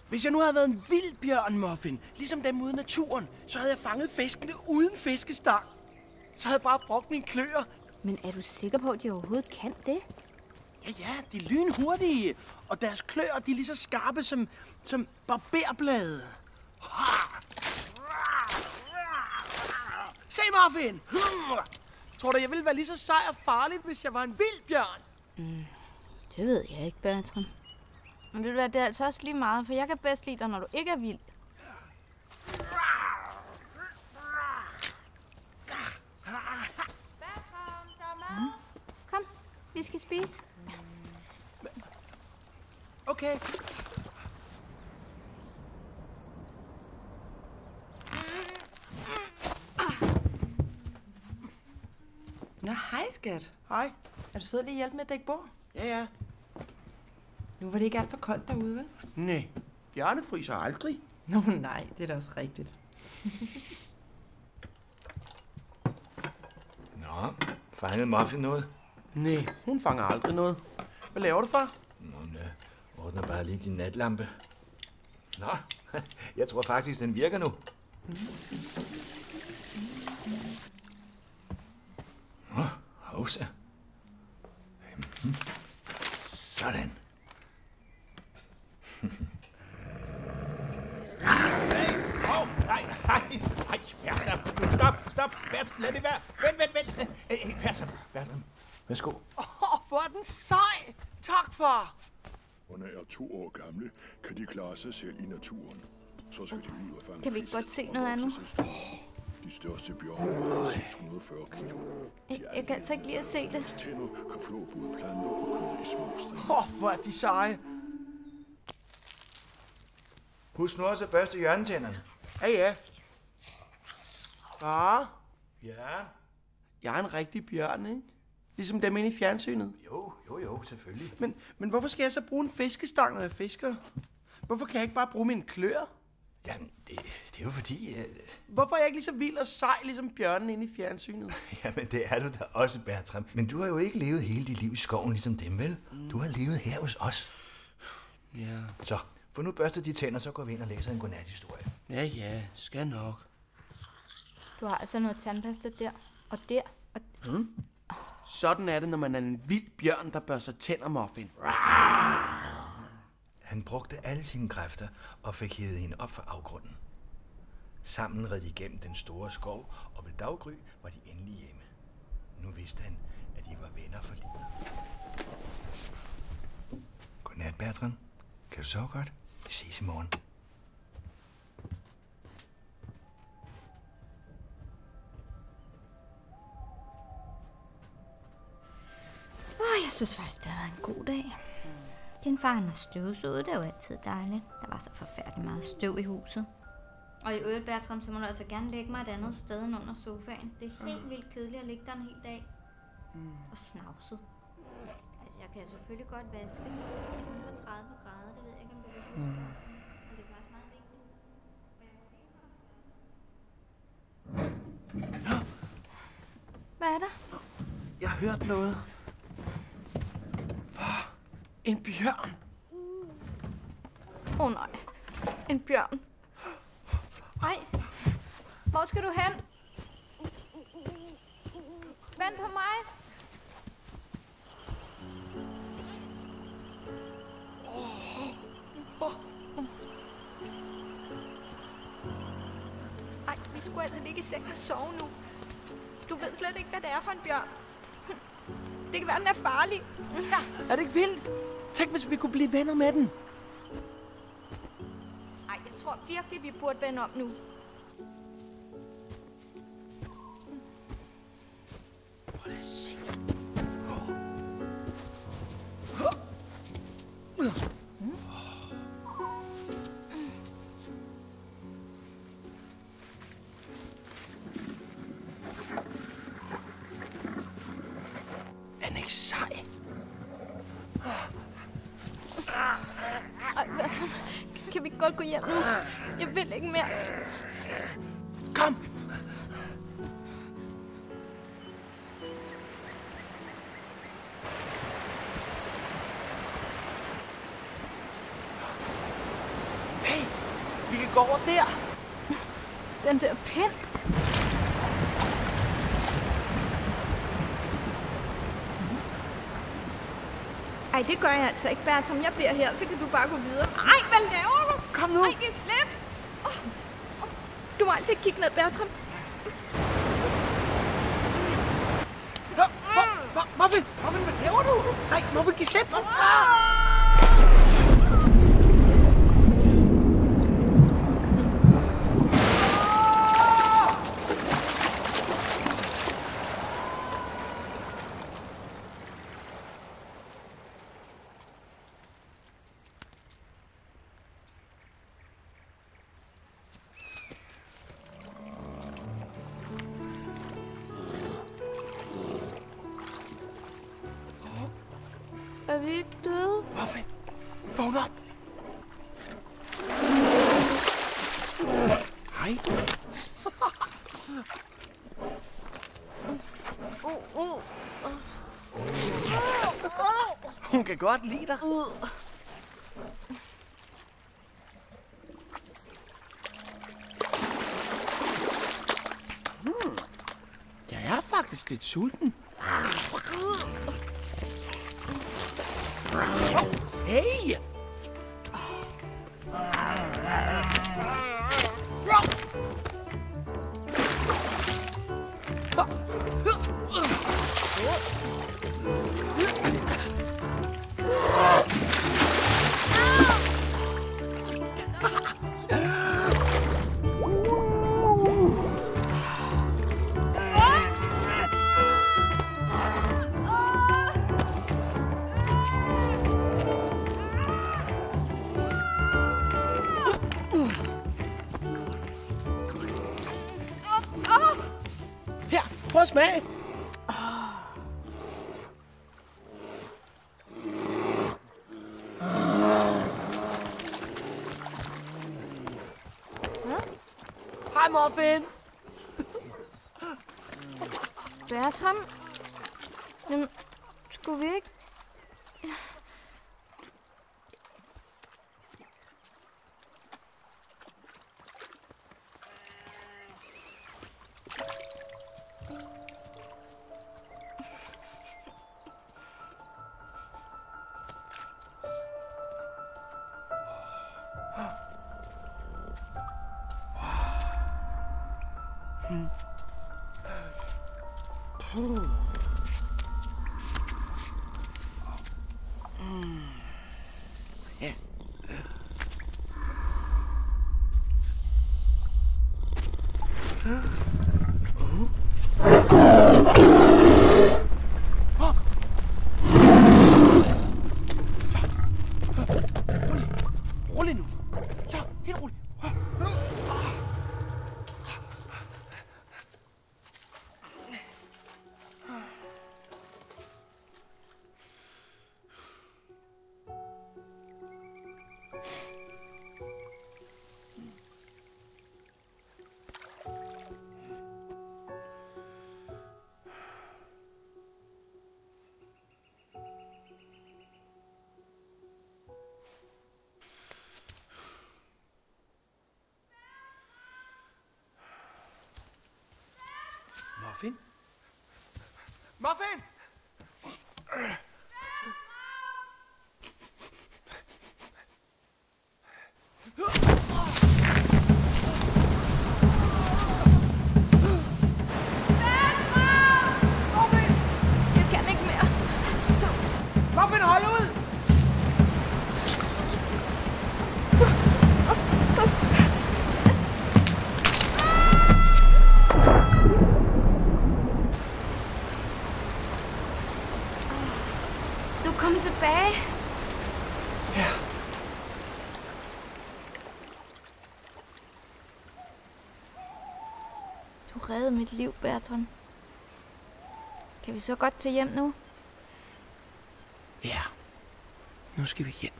Hvis jeg nu havde været en vild bjørn, Muffin, ligesom dem ude i naturen, så havde jeg fanget fiskene uden fiskestang. Så havde jeg bare brugt mine kløer. Men er du sikker på, at de overhovedet kan det? Ja, de er lynhurtige, og deres kløer, de er lige så skarpe som barberblade. Se, Muffin! Tror du, jeg ville være lige så sej og farlig, hvis jeg var en vild bjørn? Det ved jeg ikke, Bertram. Men ved du hvad, det er altså også lige meget, for jeg kan bedst lide dig, når du ikke er vild. Bertram, der er mad. Kom, vi skal spise. Okay. Nå, hej skat. Hej. Er du sød lige hjælpe med at dække bord? Ja. Nu var det ikke alt for koldt derude, vel? Nej, bjørne fryser aldrig. Nå nej, det er da også rigtigt. Nå, fangede Muffin noget? Nej, hun fanger aldrig noget. Hvad laver du, far? Nå, ordner bare lige din natlampe. Nå, jeg tror faktisk, den virker nu. Nå, hovsa. Sådan. Nej, Bertram. Stop. Bertram, lad det være. Vent. Hey, Bertram. Værsgo. Hvor er den sej! Tak, far! Når er 2 år gamle, kan de klare sig selv i naturen. Så skal de ud og fange Kan vi ikke fisk godt se og noget vokse andet? sig store. De største bjørne vejer 640 kilo. Jeg kan altså ikke lide at se det. Deres tænder kan flå både planter og kød i små striber. Hvor er de seje! Husk nu også at børste hjørnetænderne. Ja. Far, Ja. jeg er en rigtig bjørn, ikke? Ligesom dem inde i fjernsynet. Jo, selvfølgelig. Men hvorfor skal jeg så bruge en fiskestang, når jeg fisker? Hvorfor kan jeg ikke bare bruge mine kløer? Jamen, det er jo fordi... Hvorfor er jeg ikke lige så vild og sej, ligesom bjørnen inde i fjernsynet? Jamen, det er du da også, Bertram. Men du har jo ikke levet hele dit liv i skoven ligesom dem, vel? Du har levet her hos os. Ja. Så, få nu børstet de tænder, så går vi ind og læser en godnathistorie. Ja, skal nok. Du har altså noget tandpasta der, og der, og... Sådan er det, når man er en vild bjørn, der børster tænder, Muffin. Han brugte alle sine kræfter og fik hævet hende op fra afgrunden. Sammen red de igennem den store skov, og ved daggry var de endelig hjemme. Nu vidste han, at de var venner for livet. Godnat, Bertram. Kan du sove godt? Vi ses i morgen. Jeg synes faktisk, det har været en god dag. Din far, han har støvsuget. Det er jo altid dejligt. Der var så forfærdeligt meget støv i huset. Og i øvrigt, Bertram, så må du altså gerne lægge mig et andet sted end under sofaen. Det er helt vildt kedeligt at ligge der en hel dag. Og snavset. Altså, jeg kan selvfølgelig godt vaske. Kun på 30 grader, det ved jeg ikke, om det vil huske. Men det er faktisk meget vigtigt. Hvad er der? Jeg har hørt noget. Far, en bjørn. Nej, en bjørn. Nej, hvor skal du hen? Vent på mig. Ej, vi skulle altså ligge i seng og sove nu. Du ved slet ikke, hvad det er for en bjørn. Det kan være, den er farlig. Ja, er det ikke vildt? Tænk, hvis vi kunne blive venner med den. Ej, jeg tror virkelig, vi burde vende om nu. Prøv at se. Han er ikke sej. Ej, Bertram, kan vi godt gå hjem nu? Jeg vil ikke mere. Kom! vi går over der. Den der pind. Ej, det gør jeg altså ikke, Bertram. Jeg bliver her, så kan du bare gå videre. Ej, hvad laver du? Kom nu. Ej, giv slip. Du må altid kigge ned, Bertram. Muffin, hvad laver du? Nej, Muffin, giv slip. Er vi ikke døde? Muffin, vågn op. Hej. Hun kan godt lide dig. Jeg er faktisk lidt sulten. Hey! Her, prøv at smage. Hej, Muffin. Bertram? Jamen, skulle vi ikke? Rolig nu. Så, helt roligt. Muffin? Muffin! Muffin! Jeg kan ikke mere. Muffin, hold ud! Du kom tilbage. Ja. Du reddede mit liv, Bertram. Kan vi så godt tage hjem nu? Ja. Nu skal vi hjem.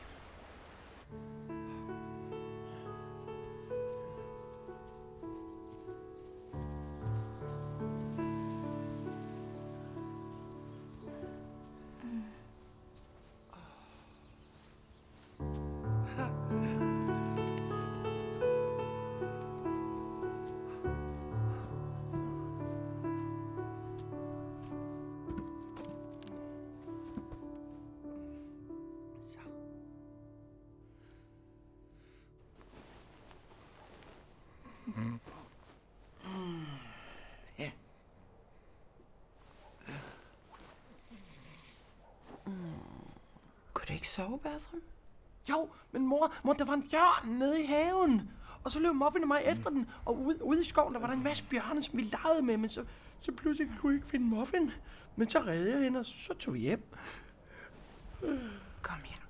Ja. Kunne du ikke sove, Bertram? Jo, men mor, der var en bjørn nede i haven. Og så løb Muffin og mig efter den, og ude i skoven, der var der en masse bjørne, som vi legede med, men så pludselig kunne vi ikke finde Muffin. Men så reddede jeg hende, og så tog vi hjem. Kom her.